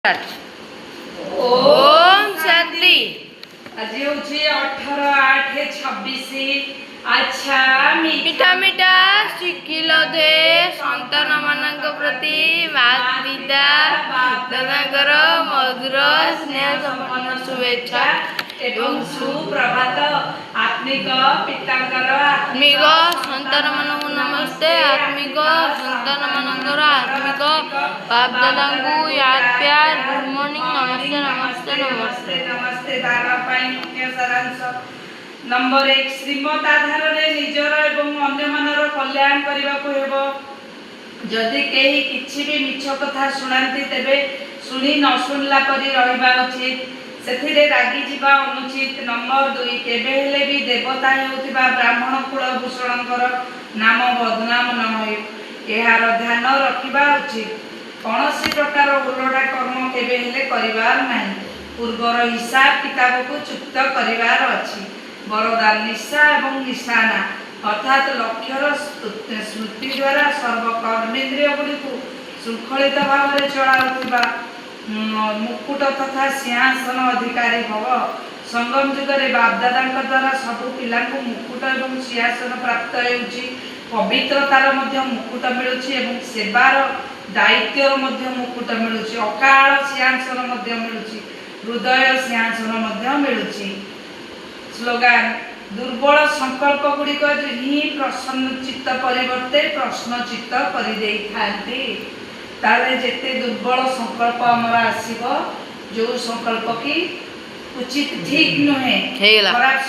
ओम शांति। आज होची 18/8/26। अच्छा मीठा मीठा शिखिल दे संतान मानक प्रति मात पिता दादाकर मधुर स्नेह संपन्न शुभेच्छा एवं सुप्रभात। आत्मिक पितांकर आत्मिक संतान मानक नमस्ते। आत्मिक संतान मानकर आत्मिक बाप दादा को याद प्यार गुड मॉर्निंग नमस्ते नमस्ते नमस्ते नमस्ते। दाना पाई मुख्य सारांश नंबर 1 श्रीमत आधार रे निजर एवं अन्य मानर कल्याण करबा को हेबो। जदि केही किछि भी मिछ कथा सुनांती तेबे सुनी न सुनला परि रहिबा उचित, सेथिरे रागी जीवा अनुचित। नंबर 2 केबे हेले भी देवता हेउतिबा ब्राह्मण कुल भूषणकर नाम बदनाम न होय, एहार ध्यान रखिबा उचित। कौनसी प्रकार उलटा कर्म केबे हेले करिबार नाही। पूर्वर हिसाब किताब को चुक्त करिबार अछि। वरदान निशा एवं निशाना अर्थात लक्ष्यर स्मृति द्वारा सर्वकर्मेन्द्रिय गुड़ी को श्रृंखलित भाव में चलाउथिबा मुकुट तथा सिंहासन अधिकारी भव। संगम जुगरे बापदादा द्वारा सब पिला मुकुट एवं सिंहासन प्राप्त होउछि। पवित्रतार मध्य मुकुट मिलुछि एवं सेवार दायित्वर मध्य मुकुट मिलुछि। अकाल सिंहासन मध्य मिलुछि, हृदय सिंहासन मध्य मिलुछि। स्लोगान दुर्बल संकल्प गुड़िक ही प्रसन्न चित्त परिवर्ते प्रश्न चित्त करि देई थांती। ताले जेते दुर्बल संकल्प हमर आसीबो, जो संकल्प की उचित ठीक नुहे, खराब